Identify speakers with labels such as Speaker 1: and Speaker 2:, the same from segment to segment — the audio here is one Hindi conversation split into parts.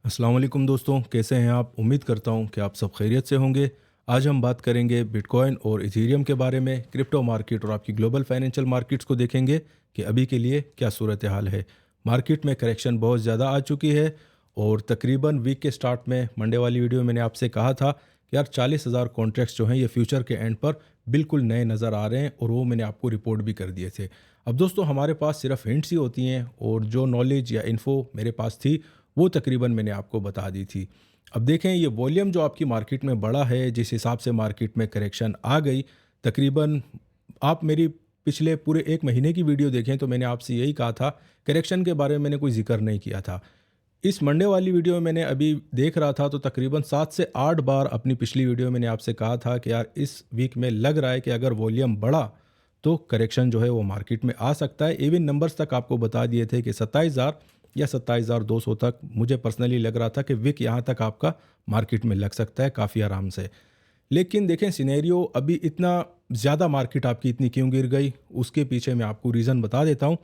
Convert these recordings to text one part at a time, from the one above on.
Speaker 1: अस्सलाम वालेकुम दोस्तों, कैसे हैं आप? उम्मीद करता हूं कि आप सब खैरियत से होंगे। आज हम बात करेंगे बिटकॉइन और इथेरियम के बारे में, क्रिप्टो मार्केट और आपकी ग्लोबल फाइनेंशियल मार्केट्स को देखेंगे कि अभी के लिए क्या सूरत हाल है। मार्केट में करेक्शन बहुत ज़्यादा आ चुकी है और तकरीबन वीक के स्टार्ट में मंडे वाली वीडियो में मैंने आपसे कहा था कि यार 40,000 कॉन्ट्रैक्ट्स जो हैं ये फ्यूचर के एंड पर बिल्कुल नए नज़र आ रहे हैं और वो मैंने आपको रिपोर्ट भी कर दिए थे। अब दोस्तों हमारे पास सिर्फ हिंट्स ही होती हैं और जो नॉलेज या इन्फो मेरे पास थी वो तकरीबन मैंने आपको बता दी थी। अब देखें ये वॉल्यूम जो आपकी मार्केट में बढ़ा है, जिस हिसाब से मार्केट में करेक्शन आ गई, तकरीबन आप मेरी पिछले पूरे 1 महीने की वीडियो देखें तो मैंने आपसे यही कहा था, करेक्शन के बारे में मैंने कोई ज़िक्र नहीं किया था। इस मंडे वाली वीडियो में मैंने अभी देख रहा था तो तकरीबन 7 से 8 बार अपनी पिछली वीडियो में मैंने आपसे कहा था कि यार इस वीक में लग रहा है कि अगर वॉल्यूम बढ़ा तो करेक्शन जो है वो मार्केट में आ सकता है। इवन नंबर्स तक आपको बता दिए थे कि 27,000 या 27,200 तक मुझे पर्सनली लग रहा था कि विक यहाँ तक आपका मार्केट में लग सकता है काफ़ी आराम से। लेकिन देखें सिनेरियो अभी इतना ज़्यादा मार्केट आपकी इतनी क्यों गिर गई, उसके पीछे मैं आपको रीज़न बता देता हूँ।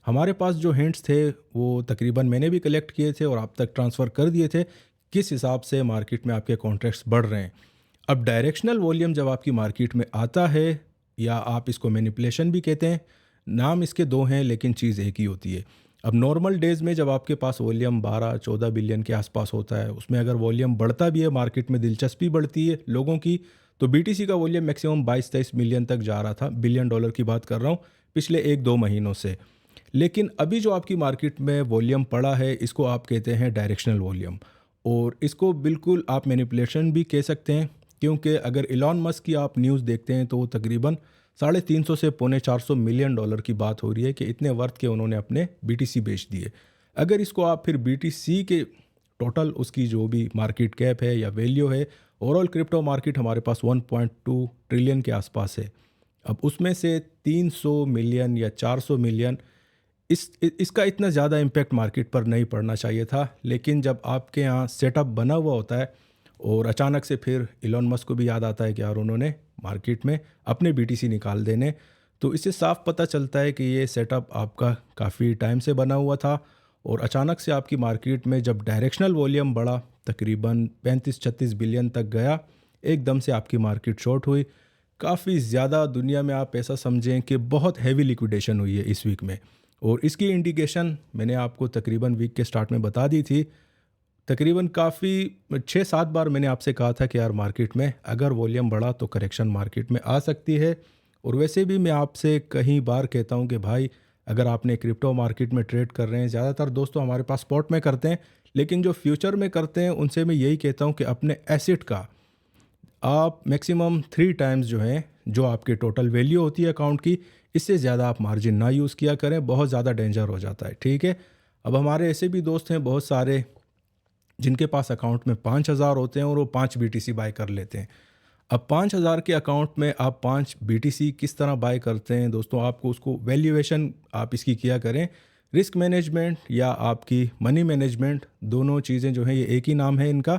Speaker 1: हमारे पास जो हिंट्स थे वो तकरीबन मैंने भी कलेक्ट किए थे और आप तक ट्रांसफ़र कर दिए थे, किस हिसाब से मार्केट में आपके कॉन्ट्रैक्ट्स बढ़ रहे हैं। अब डायरेक्शनल वॉल्यूम जब आपकी मार्केट में आता है, या आप इसको मैनिपुलेशन भी कहते हैं, नाम इसके दो हैं लेकिन चीज़ एक ही होती है। अब नॉर्मल डेज़ में जब आपके पास वॉल्यूम 12-14 बिलियन के आसपास होता है, उसमें अगर वॉल्यूम बढ़ता भी है, मार्केट में दिलचस्पी बढ़ती है लोगों की, तो बीटीसी का वॉल्यूम मैक्सिमम 22-23 मिलियन तक जा रहा था, बिलियन डॉलर की बात कर रहा हूँ, पिछले 1-2 महीनों से। लेकिन अभी जो आपकी मार्केट में वॉल्यूम पड़ा है, इसको आप कहते हैं डायरेक्शनल वॉल्यूम, और इसको बिल्कुल आप मैनिपुलेशन भी कह सकते हैं, क्योंकि अगर इलॉन मस्क की आप न्यूज़ देखते हैं तो वो तकरीबन 350 से पौने 400 मिलियन डॉलर की बात हो रही है कि इतने वर्थ के उन्होंने अपने बीटीसी बेच दिए। अगर इसको आप फिर बीटीसी के टोटल उसकी जो भी मार्केट कैप है या वैल्यू है, ओवरऑल क्रिप्टो मार्केट हमारे पास 1.2 ट्रिलियन के आसपास है। अब उसमें से 300 मिलियन या 400 मिलियन, इसका इतना ज़्यादा इम्पैक्ट मार्केट पर नहीं पड़ना चाहिए था। लेकिन जब आपके यहाँ सेटअप बना हुआ होता है और अचानक से फिर इलॉन मस्क को भी याद आता है कि यार उन्होंने मार्केट में अपने बीटीसी निकाल देने, तो इससे साफ पता चलता है कि ये सेटअप आपका काफ़ी टाइम से बना हुआ था। और अचानक से आपकी मार्केट में जब डायरेक्शनल वॉल्यूम बढ़ा, तकरीबन 35-36 बिलियन तक गया, एकदम से आपकी मार्केट शॉर्ट हुई। काफ़ी ज़्यादा दुनिया में आप ऐसा समझें कि बहुत हैवी लिक्विडेशन हुई है इस वीक में, और इसकी इंडिकेशन मैंने आपको तकरीबन वीक के स्टार्ट में बता दी थी। तकरीबन काफ़ी 6-7 बार मैंने आपसे कहा था कि यार मार्केट में अगर वॉल्यूम बढ़ा तो करेक्शन मार्केट में आ सकती है। और वैसे भी मैं आपसे कई बार कहता हूं कि भाई, अगर आपने क्रिप्टो मार्केट में ट्रेड कर रहे हैं, ज़्यादातर दोस्तों हमारे पास स्पॉट में करते हैं, लेकिन जो फ्यूचर में करते हैं उनसे मैं यही कहता हूं कि अपने एसेट का आप मैक्सिमम 3 टाइम्स जो है, जो आपके टोटल वैल्यू होती है अकाउंट की, इससे ज़्यादा आप मार्जिन ना यूज़ किया करें, बहुत ज़्यादा डेंजर हो जाता है, ठीक है। अब हमारे ऐसे भी दोस्त हैं बहुत सारे जिनके पास अकाउंट में 5,000 होते हैं और वो 5 बीटीसी बाय कर लेते हैं। अब 5,000 के अकाउंट में आप 5 बीटीसी किस तरह बाय करते हैं दोस्तों, आपको उसको वैल्यूएशन आप इसकी किया करें। रिस्क मैनेजमेंट या आपकी मनी मैनेजमेंट, दोनों चीज़ें जो हैं ये एक ही नाम है इनका।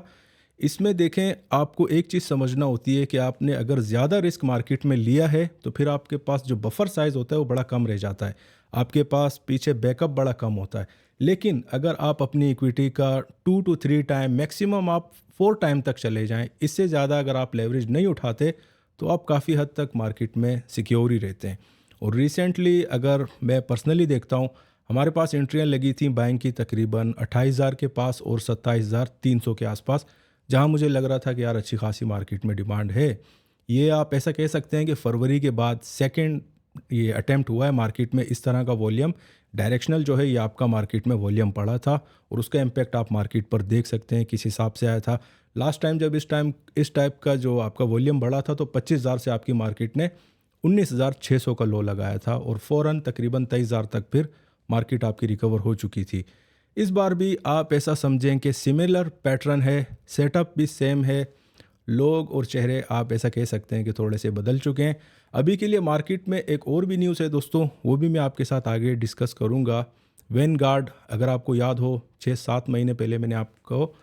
Speaker 1: इसमें देखें, आपको एक चीज़ समझना होती है कि आपने अगर ज़्यादा रिस्क मार्केट में लिया है तो फिर आपके पास जो बफर साइज़ होता है वो बड़ा कम रह जाता है, आपके पास पीछे बैकअप बड़ा कम होता है। लेकिन अगर आप अपनी इक्विटी का 2 टू 3 टाइम, मैक्सिमम आप 4 टाइम तक चले जाएं, इससे ज़्यादा अगर आप लेवरेज नहीं उठाते तो आप काफ़ी हद तक मार्केट में सिक्योर ही रहते हैं। और रिसेंटली अगर मैं पर्सनली देखता हूँ, हमारे पास एंट्रियाँ लगी थी बाइंग की तकरीबन 28,000 के पास और 27,300 के आसपास, जहाँ मुझे लग रहा था कि यार अच्छी खासी मार्केट में डिमांड है। ये आप ऐसा कह सकते हैं कि फरवरी के बाद सेकंड ये अटेम्प्ट हुआ है मार्केट में इस तरह का वॉल्यूम डायरेक्शनल जो है ये आपका मार्केट में वॉल्यूम पड़ा था, और उसका इम्पैक्ट आप मार्केट पर देख सकते हैं किस हिसाब से आया था। लास्ट टाइम जब इस टाइप का जो आपका वॉल्यूम बढ़ा था तो 25,000 से आपकी मार्केट ने 19,600 का लो लगाया था, और फ़ौरन तकरीबन 23,000 तक फिर मार्केट आपकी रिकवर हो चुकी थी। इस बार भी आप ऐसा समझें कि सिमिलर पैटर्न है, सेटअप भी सेम है, लोग और चेहरे आप ऐसा कह सकते हैं कि थोड़े से बदल चुके हैं। अभी के लिए मार्केट में एक और भी न्यूज़ है दोस्तों, वो भी मैं आपके साथ आगे डिस्कस करूंगा। वैनगार्ड, अगर आपको याद हो, 6-7 महीने पहले मैंने आपको,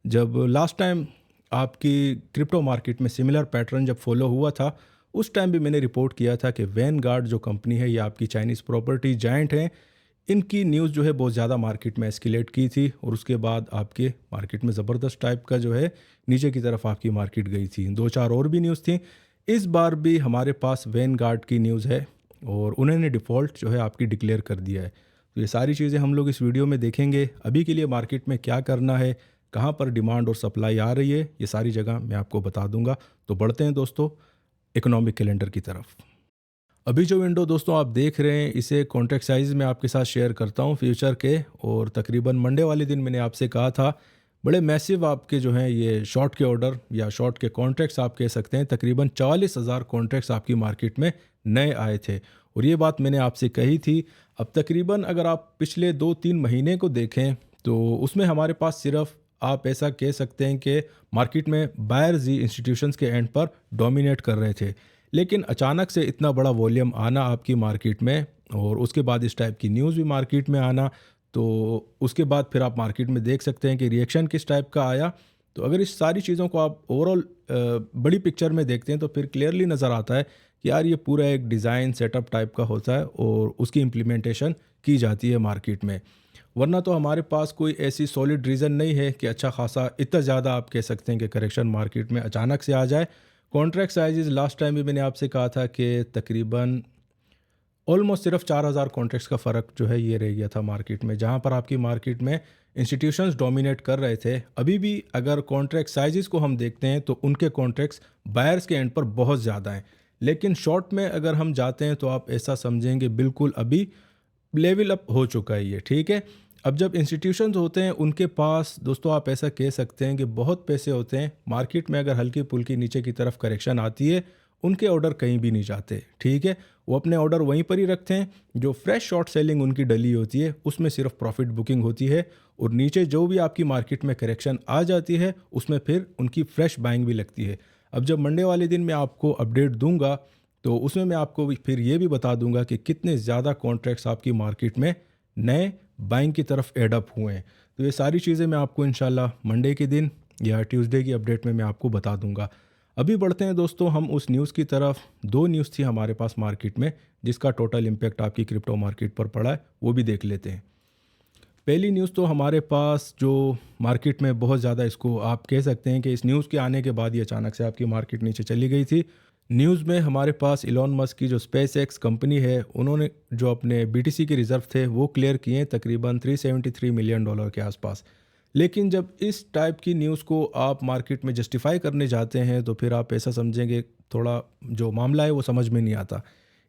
Speaker 1: जब लास्ट टाइम आपकी क्रिप्टो मार्केट में सिमिलर पैटर्न जब फॉलो हुआ था, उस टाइम भी मैंने रिपोर्ट किया था कि वैनगार्ड जो कंपनी है ये आपकी चाइनीज़ प्रॉपर्टी जायंट है। इनकी न्यूज़ जो है बहुत ज़्यादा मार्केट में एस्केलेट की थी और उसके बाद आपके मार्केट में ज़बरदस्त टाइप का जो है नीचे की तरफ आपकी मार्केट गई थी। 2-4 और भी न्यूज़ थी। इस बार भी हमारे पास वैनगार्ड की न्यूज़ है और उन्होंने डिफ़ॉल्ट जो है आपकी डिक्लेयर कर दिया है। तो ये सारी चीज़ें हम लोग इस वीडियो में देखेंगे। अभी के लिए मार्केट में क्या करना है, कहाँ पर डिमांड और सप्लाई आ रही है, ये सारी जगह मैं आपको बता दूंगा। तो बढ़ते हैं दोस्तों इकोनॉमिक कैलेंडर की तरफ। अभी जो विंडो दोस्तों आप देख रहे हैं, इसे कॉन्ट्रैक्ट साइज में आपके साथ शेयर करता हूँ फ्यूचर के। और तकरीबन मंडे वाले दिन मैंने आपसे कहा था बड़े मैसिव आपके जो हैं ये शॉर्ट के ऑर्डर या शॉर्ट के कॉन्ट्रैक्ट्स आप कह सकते हैं, तकरीबन 40,000 कॉन्ट्रैक्ट्स आपकी मार्केट में नए आए थे और ये बात मैंने आपसे कही थी। अब तकरीबन अगर आप पिछले 2-3 महीने को देखें तो उसमें हमारे पास सिर्फ आप ऐसा कह सकते हैं कि मार्केट में बायर्स ही इंस्टीट्यूशंस के एंड पर डोमिनेट कर रहे थे। लेकिन अचानक से इतना बड़ा वॉल्यूम आना आपकी मार्केट में और उसके बाद इस टाइप की न्यूज़ भी मार्केट में आना, तो उसके बाद फिर आप मार्केट में देख सकते हैं कि रिएक्शन किस टाइप का आया। तो अगर इस सारी चीज़ों को आप ओवरऑल बड़ी पिक्चर में देखते हैं तो फिर क्लियरली नज़र आता है कि यार ये पूरा एक डिज़ाइन सेटअप टाइप का होता है और उसकी इम्प्लीमेंटेशन की जाती है मार्केट में। वरना तो हमारे पास कोई ऐसी सॉलिड रीज़न नहीं है कि अच्छा खासा इतना ज़्यादा आप कह सकते हैं कि करेक्शन मार्केट में अचानक से आ जाए। कॉन्ट्रैक्ट साइजेस लास्ट टाइम भी मैंने आपसे कहा था कि तकरीबन ऑलमोस्ट सिर्फ 4,000 कॉन्ट्रैक्ट्स का फ़र्क जो है ये रह गया था मार्केट में, जहाँ पर आपकी मार्केट में इंस्टीट्यूशंस डोमिनेट कर रहे थे। अभी भी अगर कॉन्ट्रैक्ट साइजेस को हम देखते हैं तो उनके कॉन्ट्रैक्ट्स बायर्स के एंड पर बहुत ज़्यादा हैं। लेकिन शॉर्ट में अगर हम जाते हैं तो आप ऐसा समझेंगे बिल्कुल अभी लेवल अप हो चुका है ये, ठीक है। अब जब इंस्टीट्यूशंस होते हैं उनके पास दोस्तों आप ऐसा कह सकते हैं कि बहुत पैसे होते हैं मार्केट में। अगर हल्की पुल्की नीचे की तरफ करेक्शन आती है उनके ऑर्डर कहीं भी नहीं जाते, ठीक है। वो अपने ऑर्डर वहीं पर ही रखते हैं। जो फ्रेश शॉर्ट सेलिंग उनकी डली होती है उसमें सिर्फ प्रॉफिट बुकिंग होती है और नीचे जो भी आपकी मार्केट में करेक्शन आ जाती है उसमें फिर उनकी फ्रेश बाइंग भी लगती है। अब जब मंडे वाले दिन मैं आपको अपडेट दूंगा तो उसमें मैं आपको फिर ये भी बता दूंगा कि कितने ज़्यादा कॉन्ट्रैक्ट्स आपकी मार्केट में नए बाइंग की तरफ एडअप हुए हैं। तो ये सारी चीज़ें मैं आपको इंशाल्लाह मंडे के दिन या ट्यूसडे की अपडेट में मैं आपको बता दूंगा। अभी बढ़ते हैं दोस्तों हम उस न्यूज़ की तरफ। 2 न्यूज़ थी हमारे पास मार्केट में जिसका टोटल इम्पैक्ट आपकी क्रिप्टो मार्केट पर पड़ा है, वो भी देख लेते हैं। पहली न्यूज़ तो हमारे पास जो मार्केट में बहुत ज़्यादा इसको आप कह सकते हैं कि इस न्यूज़ के आने के बाद ही अचानक से आपकी मार्केट नीचे चली गई थी। न्यूज़ में हमारे पास इलॉन मस्क की जो स्पेस एक्स कंपनी है उन्होंने जो अपने बीटीसी के रिज़र्व थे वो क्लियर किए हैं तकरीबन $373 मिलियन के आसपास। लेकिन जब इस टाइप की न्यूज़ को आप मार्केट में जस्टिफाई करने जाते हैं तो फिर आप ऐसा समझेंगे थोड़ा जो मामला है वो समझ में नहीं आता।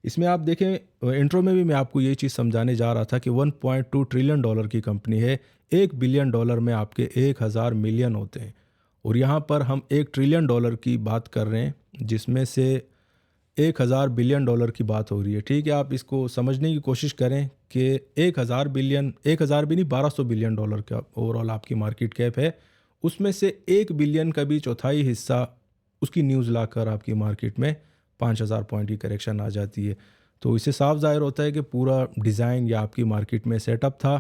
Speaker 1: इसमें आप देखें इंट्रो में भी मैं आपको ये चीज़ समझाने जा रहा था कि $1.2 ट्रिलियन की कंपनी है। $1 बिलियन में आपके 1,000 मिलियन होते हैं और यहाँ पर हम $1 ट्रिलियन की बात कर रहे हैं जिसमें से 1,000 बिलियन डॉलर की बात हो रही है, ठीक है। आप इसको समझने की कोशिश करें कि 1,000 बिलियन, 1,000 भी नहीं, $1,200 बिलियन का ओवरऑल आपकी मार्केट कैप है। उसमें से 1 बिलियन का भी चौथाई हिस्सा उसकी न्यूज़ लाकर आपकी मार्केट में 5,000 पॉइंट की करेक्शन आ जाती है। तो इससे साफ ज़ाहिर होता है कि पूरा डिज़ाइन या आपकी मार्केट में सेटअप था।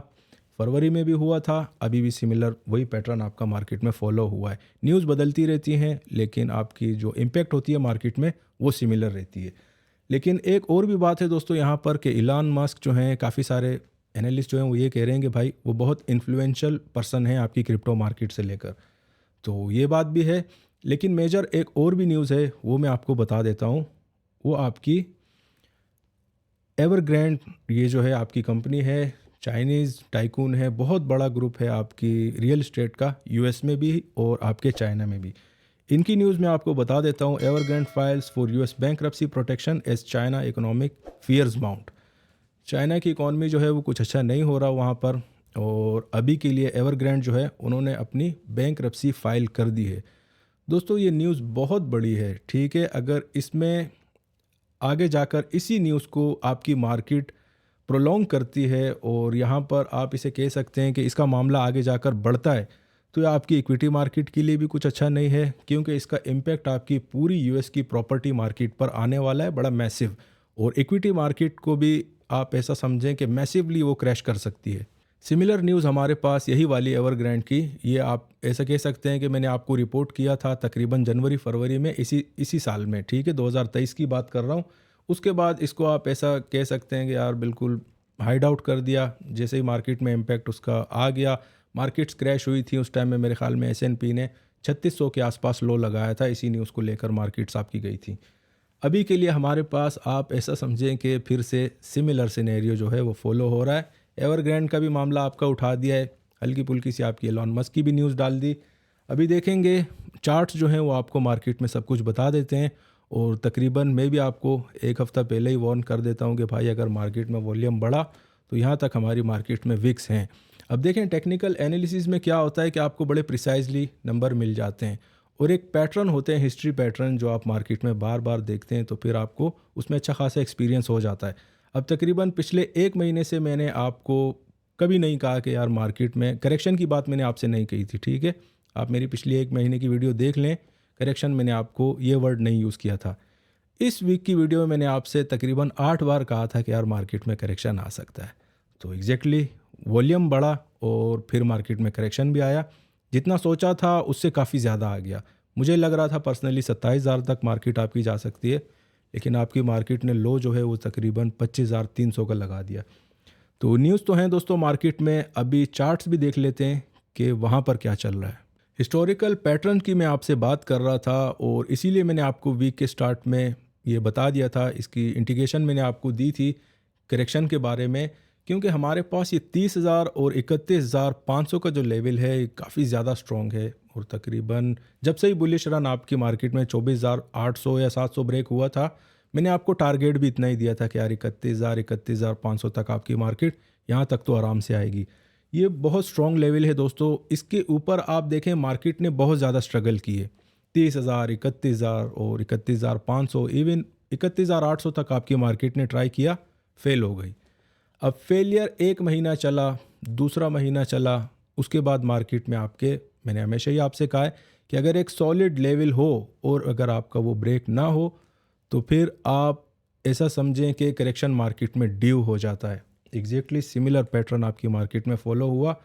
Speaker 1: फरवरी में भी हुआ था, अभी भी सिमिलर वही पैटर्न आपका मार्केट में फॉलो हुआ है। न्यूज़ बदलती रहती हैं लेकिन आपकी जो इम्पैक्ट होती है मार्केट में वो सिमिलर रहती है। लेकिन एक और भी बात है दोस्तों यहाँ पर कि इलॉन मस्क जो हैं, काफ़ी सारे एनालिस्ट जो हैं वो ये कह रहे हैं कि भाई वो बहुत इन्फ्लुएंशियल पर्सन है आपकी क्रिप्टो मार्केट से लेकर। तो ये बात भी है। लेकिन मेजर एक और भी न्यूज़ है वो मैं आपको बता देता हूँ। वो आपकी एवरग्रैंड, ये जो है आपकी कंपनी है, चाइनीज़ टाइकून है, बहुत बड़ा ग्रुप है आपकी रियल एस्टेट का, यूएस में भी और आपके चाइना में भी। इनकी न्यूज़ मैं आपको बता देता हूँ। Evergrande files for US bankruptcy protection as China economic fears mount. China की इकॉनमी जो है वो कुछ अच्छा नहीं हो रहा वहाँ पर और अभी के लिए एवरग्रैंड जो है उन्होंने अपनी बैंक्रप्सी फाइल कर दी है। दोस्तों ये न्यूज़ बहुत बड़ी है, ठीक है। अगर इसमें आगे जाकर इसी न्यूज़ को आपकी मार्केट प्रोलॉन्ग करती है और यहाँ पर आप इसे कह सकते हैं कि इसका मामला आगे जाकर बढ़ता है तो ये आपकी इक्विटी मार्केट के लिए भी कुछ अच्छा नहीं है, क्योंकि इसका इम्पैक्ट आपकी पूरी यूएस की प्रॉपर्टी मार्केट पर आने वाला है, बड़ा मैसिव। और इक्विटी मार्केट को भी आप ऐसा समझें कि मैसिवली वो क्रैश कर सकती है। सिमिलर न्यूज़ हमारे पास यही वाली एवरग्रैंड की, ये आप ऐसा कह सकते हैं कि मैंने आपको रिपोर्ट किया था तकरीबन जनवरी फरवरी में इसी साल में, ठीक है, 2023 की बात कर रहा हूँ। उसके बाद इसको आप ऐसा कह सकते हैं कि यार बिल्कुल हाइड आउट कर दिया। जैसे ही मार्केट में इम्पैक्ट उसका आ गया, मार्केट्स क्रैश हुई थी उस टाइम में, मेरे ख्याल में S&P ने 3600 के आसपास लो लगाया था, इसी न्यूज़ को लेकर मार्केट्स आपकी गई थी। अभी के लिए हमारे पास आप ऐसा समझें कि फिर से सिमिलर सिनेरियो जो है वो फॉलो हो रहा है। एवरग्रैंड का भी मामला आपका उठा दिया है, हल्की फुल्की सी आपकी एलॉन मस्क की भी न्यूज़ डाल दी। अभी देखेंगे चार्ट्स जो हैं वो आपको मार्केट में सब कुछ बता देते हैं, और तकरीबन मैं भी आपको एक हफ़्ता पहले ही वार्न कर देता हूं कि भाई अगर मार्केट में वॉल्यूम बढ़ा तो यहाँ तक हमारी मार्केट में विक्स हैं। अब देखें टेक्निकल एनालिसिस में क्या होता है कि आपको बड़े प्रिसाइजली नंबर मिल जाते हैं, और एक पैटर्न होते हैं, हिस्ट्री पैटर्न, जो आप मार्केट में बार बार देखते हैं तो फिर आपको उसमें अच्छा खासा एक्सपीरियंस हो जाता है। अब तकरीबन पिछले 1 महीने से मैंने आपको कभी नहीं कहा कि यार मार्केट में करेक्शन की बात मैंने आपसे नहीं कही थी, ठीक है। आप मेरी पिछली 1 महीने की वीडियो देख लें, करेक्शन मैंने आपको ये वर्ड नहीं यूज़ किया था। इस वीक की वीडियो में मैंने आपसे तकरीबन 8 बार कहा था कि यार मार्केट में करेक्शन आ सकता है। तो एग्जैक्टली वॉल्यूम बढ़ा और फिर मार्केट में करेक्शन भी आया। जितना सोचा था उससे काफ़ी ज़्यादा आ गया। मुझे लग रहा था पर्सनली 27,000 तक मार्केट आपकी जा सकती है, लेकिन आपकी मार्केट ने लो जो है वो तकरीबन 25,300 का लगा दिया। तो न्यूज़ तो हैं दोस्तों मार्केट में। अभी चार्ट्स भी देख लेते हैं कि वहाँ पर क्या चल रहा है। हिस्टोरिकल पैटर्न की मैं आपसे बात कर रहा था, और इसीलिए मैंने आपको वीक के स्टार्ट में ये बता दिया था, इसकी इंडिकेशन मैंने आपको दी थी करेक्शन के बारे में, क्योंकि हमारे पास ये 30,000 और 31,500 का जो लेवल है काफ़ी ज़्यादा स्ट्रॉन्ग है। और तकरीबन जब से ही बुलिश रन आपकी मार्केट में 24,800 या 700 ब्रेक हुआ था, मैंने आपको टारगेट भी इतना ही दिया था कि यार 31,500 तक आपकी मार्केट यहाँ तक तो आराम से आएगी। ये बहुत स्ट्रॉन्ग लेवल है दोस्तों। इसके ऊपर आप देखें मार्केट ने बहुत ज़्यादा स्ट्रगल की है। 30,000, 31,000 और 31,500, इवन 31,800 तक आपकी मार्केट ने ट्राई किया, फेल हो गई। अब फेलियर 1 महीना चला, दूसरा महीना चला, उसके बाद मार्केट में आपके, मैंने हमेशा ही आपसे कहा है कि अगर एक सॉलिड लेवल हो और अगर आपका वो ब्रेक ना हो तो फिर आप ऐसा समझें कि करेक्शन मार्केट में ड्यू हो जाता है। एग्जैक्टली सिमिलर पैटर्न आपकी मार्केट में फॉलो हुआ,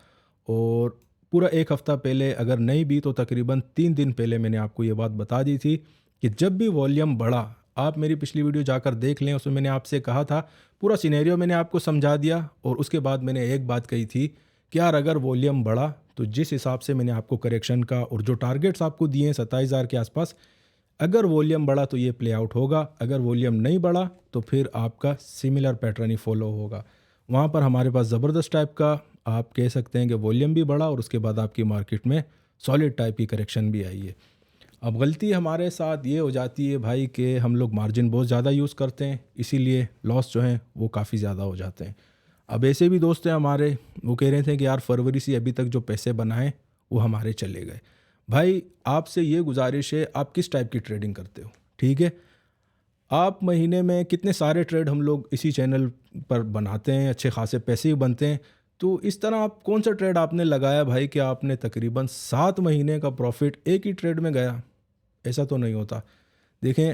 Speaker 1: और पूरा एक हफ़्ता पहले अगर नहीं भी तो तकरीबन 3 दिन पहले मैंने आपको ये बात बता दी थी कि जब भी वॉल्यूम बढ़ा, आप मेरी पिछली वीडियो जाकर देख लें, उसमें मैंने आपसे कहा था, पूरा सिनेरियो मैंने आपको समझा दिया। और उसके बाद मैंने एक बात कही थी कि यार अगर वॉल्यूम बढ़ा तो जिस हिसाब से मैंने आपको करेक्शन का और जो टारगेट्स आपको दिए हैं 27,000 के आसपास, अगर वॉल्यूम बढ़ा तो ये प्ले आउट होगा, अगर वॉल्यूम नहीं बढ़ा तो फिर आपका सिमिलर पैटर्न ही फॉलो होगा। वहाँ पर हमारे पास ज़बरदस्त टाइप का आप कह सकते हैं कि वॉल्यूम भी बढ़ा और उसके बाद आपकी मार्केट में सॉलिड टाइप की करेक्शन भी आई है। अब गलती हमारे साथ ये हो जाती है भाई कि हम लोग मार्जिन बहुत ज़्यादा यूज़ करते हैं, इसीलिए लॉस जो है वो काफ़ी ज़्यादा हो जाते हैं। अब ऐसे भी दोस्त हैं हमारे, वो कह रहे थे कि यार फरवरी से अभी तक जो पैसे बनाए वो हमारे चले गए। भाई आपसे ये गुजारिश है, आप किस टाइप की ट्रेडिंग करते हो, ठीक है। आप महीने में कितने सारे ट्रेड हम लोग इसी चैनल पर बनाते हैं, अच्छे खासे पैसे ही बनते हैं। तो इस तरह आप कौन सा ट्रेड आपने लगाया भाई कि आपने तकरीबन 7 महीने का प्रॉफिट एक ही ट्रेड में गया? ऐसा तो नहीं होता। देखें,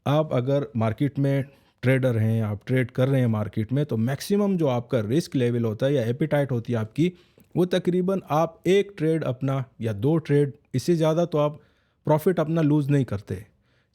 Speaker 1: आप अगर मार्केट में ट्रेडर हैं, आप ट्रेड कर रहे हैं मार्केट में, तो मैक्सिमम जो आपका रिस्क लेवल होता है या एपिटाइट होती है आपकी, वो तकरीबन आप एक ट्रेड अपना या 2 ट्रेड, इससे ज़्यादा तो आप प्रॉफिट अपना लूज़ नहीं करते।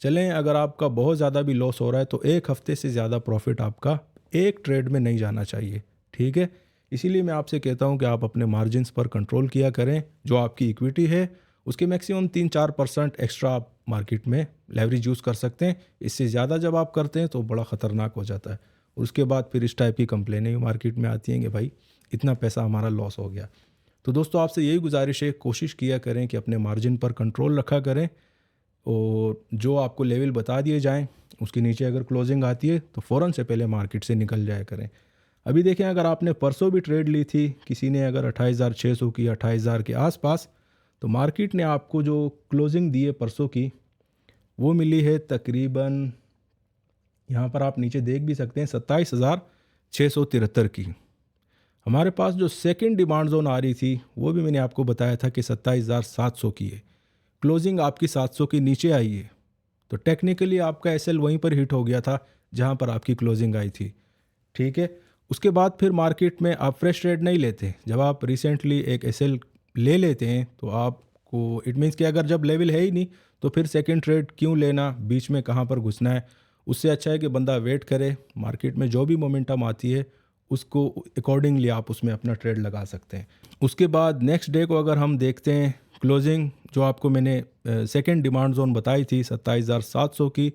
Speaker 1: चलें अगर आपका बहुत ज़्यादा भी लॉस हो रहा है तो एक हफ्ते से ज़्यादा प्रॉफिट आपका एक ट्रेड में नहीं जाना चाहिए, ठीक है। इसीलिए मैं आपसे कहता हूं कि आप अपने मार्जिन्स पर कंट्रोल किया करें। जो आपकी इक्विटी है उसके मैक्सिमम 3-4% एक्स्ट्रा आप मार्केट में लेवरेज यूज़ कर सकते हैं। इससे ज़्यादा जब आप करते हैं तो बड़ा ख़तरनाक हो जाता है। उसके बाद फिर इस टाइप की कंप्लेनें मार्केट में आती हैं कि भाई इतना पैसा हमारा लॉस हो गया। तो दोस्तों आपसे यही गुजारिश है, कोशिश किया करें कि अपने मार्जिन पर कंट्रोल रखा करें, और जो आपको लेवल बता दिए जाएं उसके नीचे अगर क्लोजिंग आती है तो फ़ौरन से पहले मार्केट से निकल जाया करें। अभी देखें, अगर आपने परसों भी ट्रेड ली थी, किसी ने अगर 28,600 की, 28,000 के आसपास, तो मार्केट ने आपको जो क्लोजिंग दी है परसों की, वो मिली है तकरीबन, यहाँ पर आप नीचे देख भी सकते हैं, 27,673 की। हमारे पास जो सेकंड डिमांड जोन आ रही थी वो भी मैंने आपको बताया था कि 27,700 की है। क्लोजिंग आपकी 700 के नीचे आई है, तो टेक्निकली आपका एसएल वहीं पर हिट हो गया था जहां पर आपकी क्लोजिंग आई थी, ठीक है। उसके बाद फिर मार्केट में आप फ्रेश ट्रेड नहीं लेते। जब आप रिसेंटली एक एसएल ले लेते हैं तो आपको इट मीन्स कि अगर जब लेवल है ही नहीं तो फिर सेकंड ट्रेड क्यों लेना, बीच में कहाँ पर घुसना है। उससे अच्छा है कि बंदा वेट करे, मार्केट में जो भी मोमेंटम आती है उसको अकॉर्डिंगली आप उसमें अपना ट्रेड लगा सकते हैं। उसके बाद नेक्स्ट डे को अगर हम देखते हैं, क्लोजिंग जो आपको मैंने सेकंड डिमांड जोन बताई थी 27,700 की,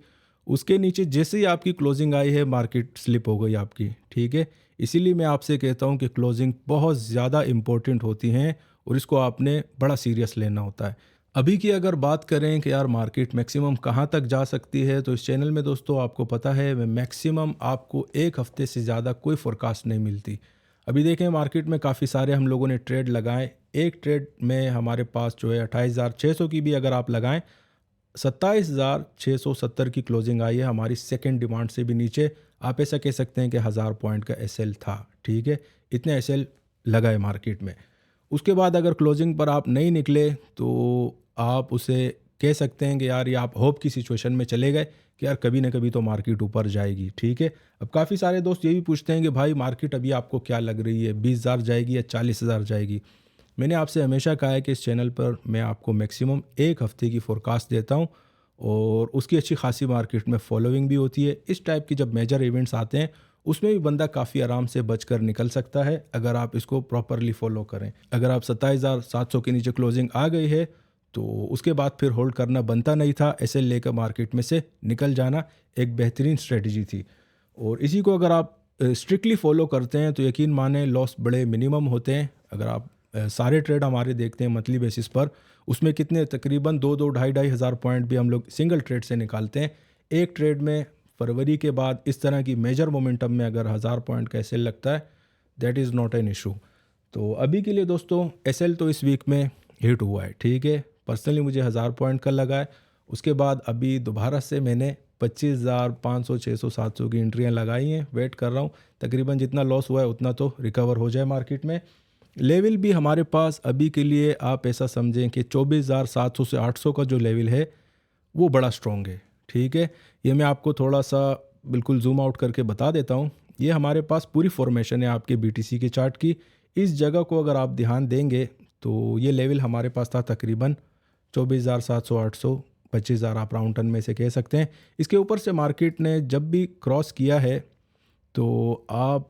Speaker 1: उसके नीचे जैसे ही आपकी क्लोजिंग आई है मार्केट स्लिप हो गई आपकी, ठीक है। इसीलिए मैं आपसे कहता हूँ कि क्लोजिंग बहुत ज़्यादा इम्पोर्टेंट होती हैं और इसको आपने बड़ा सीरियस लेना होता है। अभी की अगर बात करें कि यार मार्केट मैक्सिमम कहाँ तक जा सकती है, तो इस चैनल में दोस्तों आपको पता है मैं मैक्सिमम आपको एक हफ्ते से ज़्यादा कोई फोरकास्ट नहीं मिलती। अभी देखें मार्केट में काफ़ी सारे हम लोगों ने ट्रेड लगाए, एक ट्रेड में हमारे पास जो है 28,600 की भी अगर आप लगाएं, 27,670 की क्लोजिंग आई है हमारी सेकंड डिमांड से भी नीचे। आप ऐसा कह सकते हैं कि 1000 पॉइंट का एसएल था, ठीक है। इतने एसएल लगाए मार्केट में। उसके बाद अगर क्लोजिंग पर आप नहीं निकले तो आप उसे कह सकते हैं कि यार ये आप होप की सिचुएशन में चले गए कि यार कभी ना कभी तो मार्केट ऊपर जाएगी, ठीक है। अब काफ़ी सारे दोस्त ये भी पूछते हैं कि भाई मार्केट अभी आपको क्या लग रही है, 20,000 जाएगी या 40,000 जाएगी। मैंने आपसे हमेशा कहा है कि इस चैनल पर मैं आपको मैक्सिमम एक हफ्ते की फोरकास्ट देता हूँ और उसकी अच्छी खासी मार्केट में फॉलोइंग भी होती है। इस टाइप की जब मेजर इवेंट्स आते हैं उसमें भी बंदा काफ़ी आराम से बचकर निकल सकता है अगर आप इसको प्रॉपरली फॉलो करें। अगर आप 27,700 के नीचे क्लोजिंग आ गई है तो उसके बाद फिर होल्ड करना बनता नहीं था, ऐसे लेकर मार्केट में से निकल जाना एक बेहतरीन स्ट्रेटजी थी। और इसी को अगर आप स्ट्रिक्टली फॉलो करते हैं तो यकीन माने लॉस बड़े मिनिमम होते हैं। अगर आप सारे ट्रेड हमारे देखते हैं मंथली बेसिस पर, उसमें कितने तकरीबन 2-2 ढाई हज़ार पॉइंट भी हम लोग सिंगल ट्रेड से निकालते हैं। एक ट्रेड में फरवरी के बाद इस तरह की मेजर मोमेंटम में अगर 1000 पॉइंट का एसएल लगता है, that is not an issue. तो अभी के लिए दोस्तों एसएल तो इस वीक में हिट हुआ है, ठीक है। पर्सनली मुझे 1000 पॉइंट का लगा है। उसके बाद अभी दोबारा से मैंने 25,500 600 700 की एंट्रियाँ लगाई हैं, वेट कर रहा हूँ तकरीबन जितना लॉस हुआ है उतना तो रिकवर हो जाए मार्केट में। लेवल भी हमारे पास अभी के लिए आप ऐसा समझें कि 24,700 से 800 का जो लेवल है वो बड़ा स्ट्रॉन्ग है, ठीक है। ये मैं आपको थोड़ा सा बिल्कुल जूम आउट करके बता देता हूँ। ये हमारे पास पूरी फॉर्मेशन है आपके बीटीसी के चार्ट की। इस जगह को अगर आप ध्यान देंगे तो ये लेवल हमारे पास था तकरीबन 24,700 800 25,000 आप राउंड टन में से कह सकते हैं। इसके ऊपर से मार्केट ने जब भी क्रॉस किया है तो आप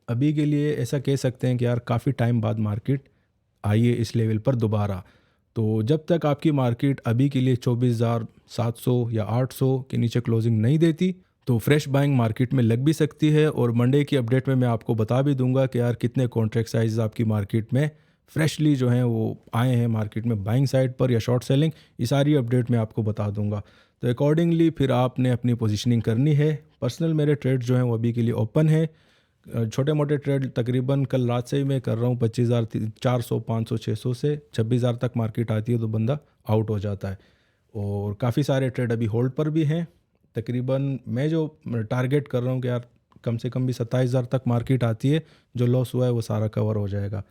Speaker 1: अभी के लिए ऐसा कह सकते हैं कि यार काफ़ी टाइम बाद मार्केट आई है इस लेवल पर दोबारा। तो जब तक आपकी मार्केट अभी के लिए 24,700 या 800 के नीचे क्लोजिंग नहीं देती तो फ्रेश बाइंग मार्केट में लग भी सकती है। और मंडे की अपडेट में मैं आपको बता भी दूंगा कि यार कितने कॉन्ट्रैक्ट साइज आपकी मार्केट में फ्रेशली जो हैं वो आए हैं मार्केट में बाइंग साइड पर या शॉर्ट सेलिंग, ये सारी अपडेट मैं आपको बता दूंगा। तो अकॉर्डिंगली फिर आपने अपनी पोजीशनिंग करनी है। पर्सनल मेरे ट्रेड जो हैं वो अभी के लिए ओपन है। छोटे मोटे ट्रेड तकरीबन कल रात से ही मैं कर रहा हूँ 25,400 500 600 से 26,000 तक मार्केट आती है तो बंदा आउट हो जाता है। और काफ़ी सारे ट्रेड अभी होल्ड पर भी हैं। तकरीबन मैं जो टारगेट कर रहा हूँ कि यार कम से कम भी 27,000 तक मार्केट आती है, जो लॉस हुआ है वो सारा कवर हो जाएगा।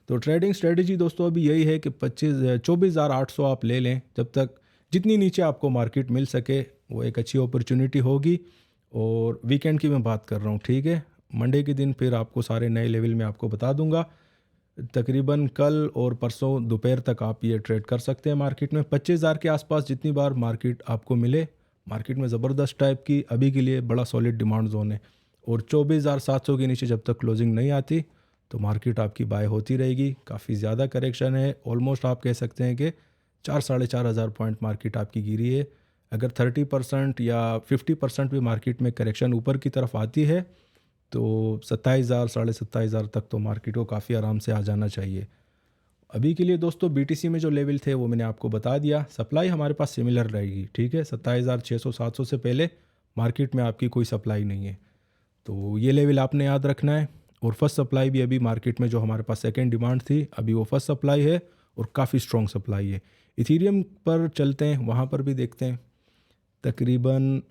Speaker 1: तो ट्रेडिंग स्ट्रेटजी दोस्तों अभी यही है कि 24,800 आप ले लें, जब तक जितनी नीचे आपको मार्केट मिल सके वो एक अच्छी अपॉर्चुनिटी होगी। और वीकेंड की मैं बात कर रहा हूँ, ठीक है। मंडे के दिन फिर आपको सारे नए लेवल में आपको बता दूंगा। तकरीबन कल और परसों दोपहर तक आप ये ट्रेड कर सकते हैं मार्केट में। 25,000 के आसपास जितनी बार मार्केट आपको मिले, मार्केट में ज़बरदस्त टाइप की अभी के लिए बड़ा सॉलिड डिमांड जोन है। और 24,700 के नीचे जब तक क्लोजिंग नहीं आती तो मार्केट आपकी बाय होती रहेगी। काफ़ी ज़्यादा करेक्शन है, ऑलमोस्ट आप कह सकते हैं कि 4-4,500 पॉइंट मार्केट आपकी गिरी है। अगर 30% या 50% भी मार्केट में करेक्शन ऊपर की तरफ आती है तो 27,000 27,500 तक तो मार्केट को काफ़ी आराम से आ जाना चाहिए। अभी के लिए दोस्तों बीटीसी में जो लेवल थे वो मैंने आपको बता दिया। सप्लाई हमारे पास सिमिलर रहेगी, ठीक है। 27,600 700 से पहले मार्केट में आपकी कोई सप्लाई नहीं है, तो ये लेवल आपने याद रखना है। और फर्स्ट सप्लाई भी अभी मार्केट में जो हमारे पास सेकेंड डिमांड थी अभी वो फर्स्ट सप्लाई है और काफ़ी स्ट्रॉन्ग सप्लाई है। इथीरियम पर चलते हैं, वहाँ पर भी देखते हैं। तकरीबन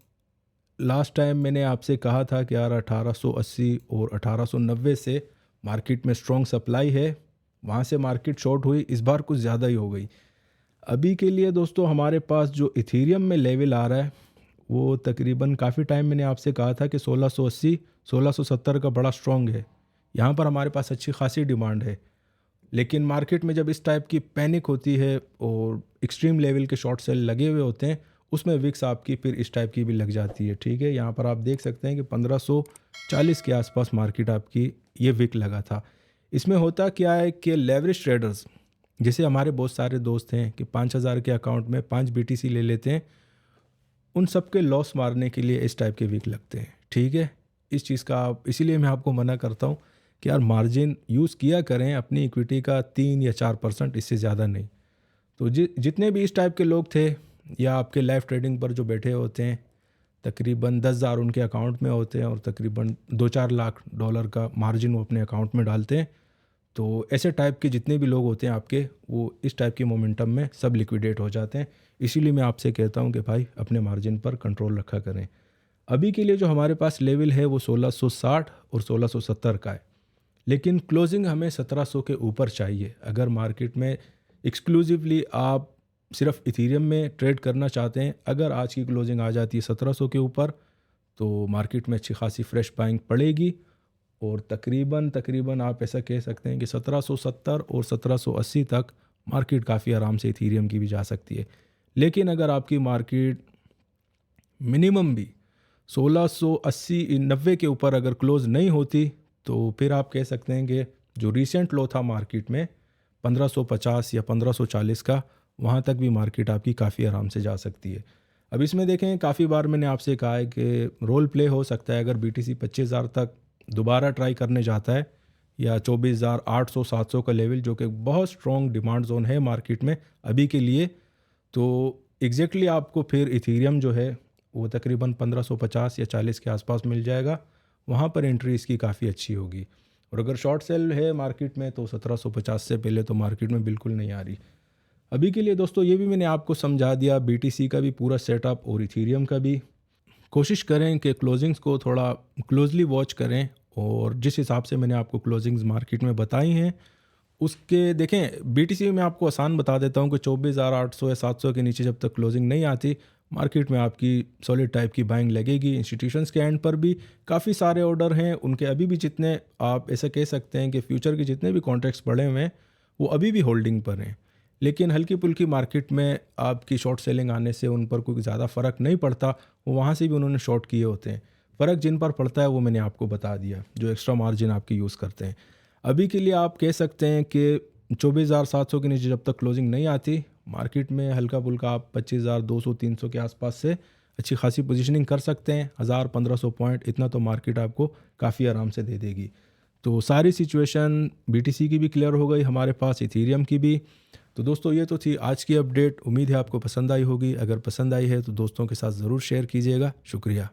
Speaker 1: लास्ट टाइम मैंने आपसे कहा था कि यार 1880 और 1890 से मार्केट में स्ट्रॉन्ग सप्लाई है, वहाँ से मार्केट शॉर्ट हुई, इस बार कुछ ज़्यादा ही हो गई। अभी के लिए दोस्तों हमारे पास जो इथीरियम में लेवल आ रहा है वो तकरीबन काफ़ी टाइम मैंने आपसे कहा था कि 1680 1670 का बड़ा स्ट्रॉन्ग है। यहाँ पर हमारे पास अच्छी खासी डिमांड है। लेकिन मार्केट में जब इस टाइप की पैनिक होती है और एक्सट्रीम लेवल के शॉर्ट सेल लगे हुए होते हैं, उसमें विक्स आपकी फिर इस टाइप की भी लग जाती है। ठीक है, यहाँ पर आप देख सकते हैं कि 1540 के आसपास मार्केट आपकी ये विक लगा था। इसमें होता क्या है कि लेवरेज ट्रेडर्स, जैसे हमारे बहुत सारे दोस्त हैं कि 5,000 के अकाउंट में 5 BTC ले लेते हैं, उन सब के लॉस मारने के लिए इस टाइप के विक लगते हैं। ठीक है, इस चीज़ का आप, इसीलिए मैं आपको मना करता हूँ कि यार मार्जिन यूज़ किया करें अपनी इक्विटी का 3 या 4%, इससे ज़्यादा नहीं। तो जितने भी इस टाइप के लोग थे या आपके लाइव ट्रेडिंग पर जो बैठे होते हैं, तकरीबन 10,000 उनके अकाउंट में होते हैं और तकरीबन 2-4 लाख डॉलर का मार्जिन वो अपने अकाउंट में डालते हैं, तो ऐसे टाइप के जितने भी लोग होते हैं आपके, वो इस टाइप के मोमेंटम में सब लिक्विडेट हो जाते हैं। इसीलिए मैं आपसे कहता हूं कि भाई अपने मार्जिन पर कंट्रोल रखा करें। अभी के लिए जो हमारे पास लेवल है वो 1660 और 1670 का है, लेकिन क्लोजिंग हमें 1700 के ऊपर चाहिए। अगर मार्केट में एक्सक्लूसिवली आप सिर्फ इथीरियम में ट्रेड करना चाहते हैं, अगर आज की क्लोजिंग आ जाती है 1700 के ऊपर, तो मार्केट में अच्छी खासी फ्रेश बाइंग पड़ेगी और तकरीबन आप ऐसा कह सकते हैं कि 1770 और 1780 तक मार्केट काफ़ी आराम से इथीरियम की भी जा सकती है। लेकिन अगर आपकी मार्केट मिनिमम भी 1680-90 के ऊपर अगर क्लोज नहीं होती, तो फिर आप कह सकते हैं कि जो रीसेंट लो था मार्केट में 1550 या 1540 का, वहाँ तक भी मार्केट आपकी काफ़ी आराम से जा सकती है। अब इसमें देखें, काफ़ी बार मैंने आपसे कहा है कि रोल प्ले हो सकता है। अगर BTC 25,000 तक दोबारा ट्राई करने जाता है या 24,800-700 का लेवल, जो कि बहुत स्ट्रॉन्ग डिमांड जोन है मार्केट में अभी के लिए, तो एग्जैक्टली आपको फिर इथीरियम जो है वो तकरीबन 1550 या 40 के आसपास मिल जाएगा। वहाँ पर एंट्री इसकी काफ़ी अच्छी होगी। और अगर शॉर्ट सेल है मार्केट में, तो 1750 से पहले तो मार्केट में बिल्कुल नहीं आ रही। अभी के लिए दोस्तों ये भी मैंने आपको समझा दिया, BTC का भी पूरा सेटअप और इथीरियम का भी। कोशिश करें कि क्लोजिंग्स को थोड़ा क्लोजली वॉच करें और जिस हिसाब से मैंने आपको क्लोजिंग्स मार्केट में बताई हैं उसके देखें। BTC में आपको आसान बता देता हूं कि 24,800 या 700 के नीचे जब तक क्लोजिंग नहीं आती, मार्केट में आपकी सॉलिड टाइप की बाइंग लगेगी। इंस्टीट्यूशंस के एंड पर भी काफ़ी सारे ऑर्डर हैं, उनके अभी भी जितने आप ऐसा कह सकते हैं कि फ्यूचर के जितने भी कॉन्ट्रैक्ट्स पड़े हुए हैं वो अभी भी होल्डिंग पर हैं। लेकिन हल्की पुल्की मार्केट में आपकी शॉर्ट सेलिंग आने से उन पर कोई ज़्यादा फ़र्क नहीं पड़ता, वो वहाँ से भी उन्होंने शॉर्ट किए होते हैं। फ़र्क जिन पर पड़ता है वो मैंने आपको बता दिया, जो एक्स्ट्रा मार्जिन आपके यूज़ करते हैं। अभी के लिए आप कह सकते हैं कि 24,700 के नीचे जब तक क्लोजिंग नहीं आती, मार्केट में हल्का फुल्का आप 25,200-300 के आसपास से अच्छी खासी पोजीशनिंग कर सकते हैं। 1,000-1,500 पॉइंट इतना तो मार्केट आपको काफ़ी आराम से दे देगी। तो सारी सिचुएशन BTC की भी क्लियर हो गई, हमारे पास इथीरियम की भी। तो दोस्तों ये तो थी आज की अपडेट। उम्मीद है आपको पसंद आई होगी। अगर पसंद आई है तो दोस्तों के साथ ज़रूर शेयर कीजिएगा। शुक्रिया।